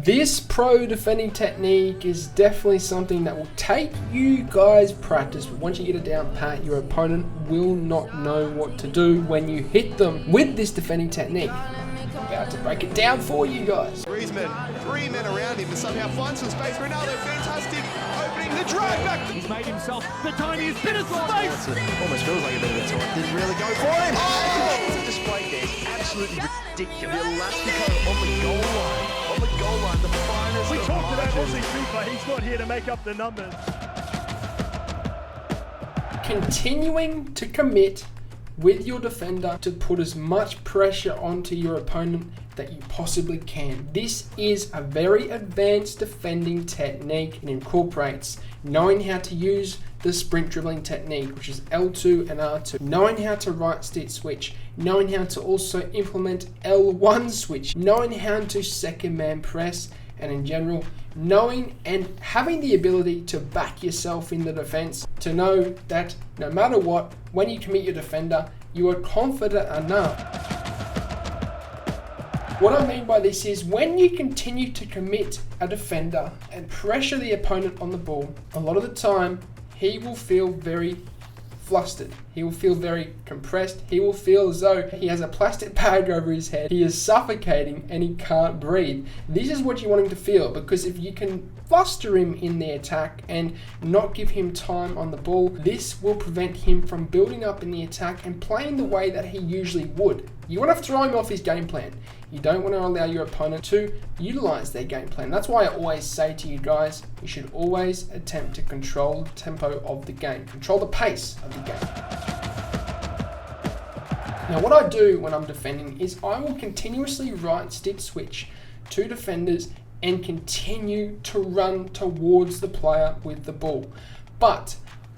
This pro defending technique is definitely something that will take you guys practice, but once you get it down pat, your opponent will not know what to do when you hit them with this defending technique. I'm about to break it down for you guys. Griezmann, 3 men around him to somehow find some space. Ronaldo, fantastic, opening the drive back. He's made himself the tiniest bit of space. Almost feels like a bit of a taunt. Didn't really go for him. Oh! The display there is absolutely ridiculous. The Elastico on the goal line. On the goal line, the finest. We talked about AUSSIEFIFA. He's not here to make up the numbers. Continuing to commit with your defender to put as much pressure onto your opponent that you possibly can. This is a very advanced defending technique and incorporates knowing how to use the sprint dribbling technique, which is L2 and R2, knowing how to right stick switch, knowing how to also implement L1 switch, knowing how to second man press, and in general, knowing and having the ability to back yourself in the defense, to know that no matter what, when you commit your defender, you are confident enough. What I mean by this is when you continue to commit a defender and pressure the opponent on the ball, a lot of the time he will feel very flustered. He will feel very compressed. He will feel as though he has a plastic bag over his head. He is suffocating and he can't breathe. This is what you want him to feel, because if you can fluster him in the attack and not give him time on the ball, this will prevent him from building up in the attack and playing the way that he usually would. You want to throw him off his game plan. You don't want to allow your opponent to utilize their game plan. That's why I always say to you guys, you should always attempt to control the tempo of the game, control the pace of the game. Now what I do when I'm defending is I will continuously right stick switch to defenders and continue to run towards the player with the ball. But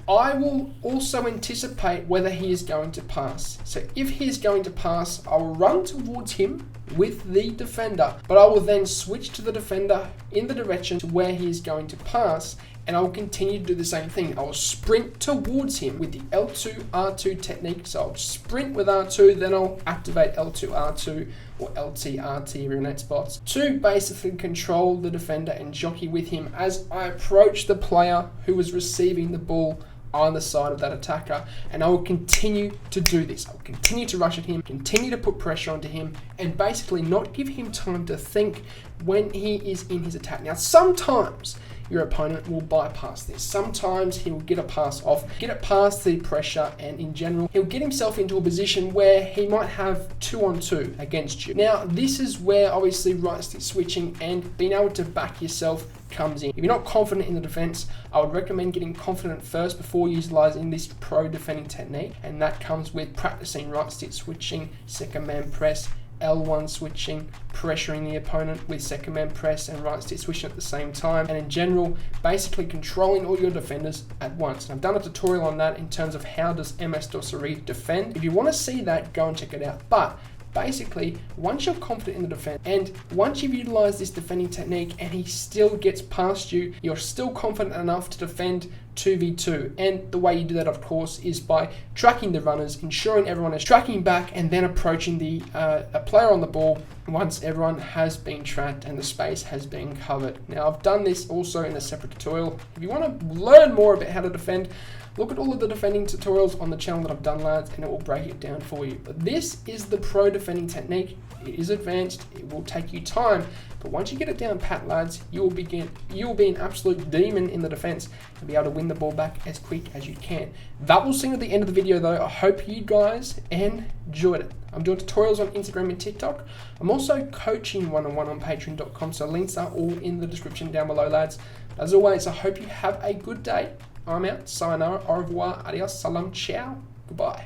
I will also anticipate whether he is going to pass. So if he is going to pass, I will run towards him with the defender, but I will then switch to the defender in the direction to where he is going to pass, and I will continue to do the same thing. I will sprint towards him with the L2 R2 technique. So I'll sprint with R2, then I'll activate L2 R2 or LT RT if you're in that spots to basically control the defender and jockey with him as I approach the player who is receiving the ball on the side of that attacker, and I will continue to do this. I will continue to rush at him, continue to put pressure onto him, and basically not give him time to think when he is in his attack. Now, sometimes your opponent will bypass this. Sometimes he will get a pass off, get it past the pressure, and in general, he'll get himself into a position where he might have 2-on-2 against you. Now, this is where obviously right stick switching and being able to back yourself comes in. If you're not confident in the defense, I would recommend getting confident first before utilizing this pro defending technique, and that comes with practicing right stick switching, second man press, L1 switching, pressuring the opponent with second man press and right stick switching at the same time, and in general, basically controlling all your defenders at once. And I've done a tutorial on that in terms of how does MS Dosseri defend. If you want to see that, go and check it out. But basically, once you're confident in the defense and once you've utilized this defending technique and he still gets past you, you're still confident enough to defend 2v2. And the way you do that, of course, is by tracking the runners, ensuring everyone is tracking back, and then approaching the a player on the ball once everyone has been tracked and the space has been covered. Now, I've done this also in a separate tutorial. If you want to learn more about how to defend, look at all of the defending tutorials on the channel that I've done, lads, and it will break it down for you. But this is the pro defending technique. It is advanced. It will take you time, but once you get it down pat, lads, you will be an absolute demon in the defense and be able to win the ball back as quick as you can. That will sing at the end of the video, though. I hope you guys enjoyed it. I'm doing tutorials on Instagram and TikTok. I'm also coaching one-on-one on patreon.com, so links are all in the description down below, lads. As always, I hope you have a good day. I'm out. Sayonara, au revoir, adios, salam, ciao, goodbye.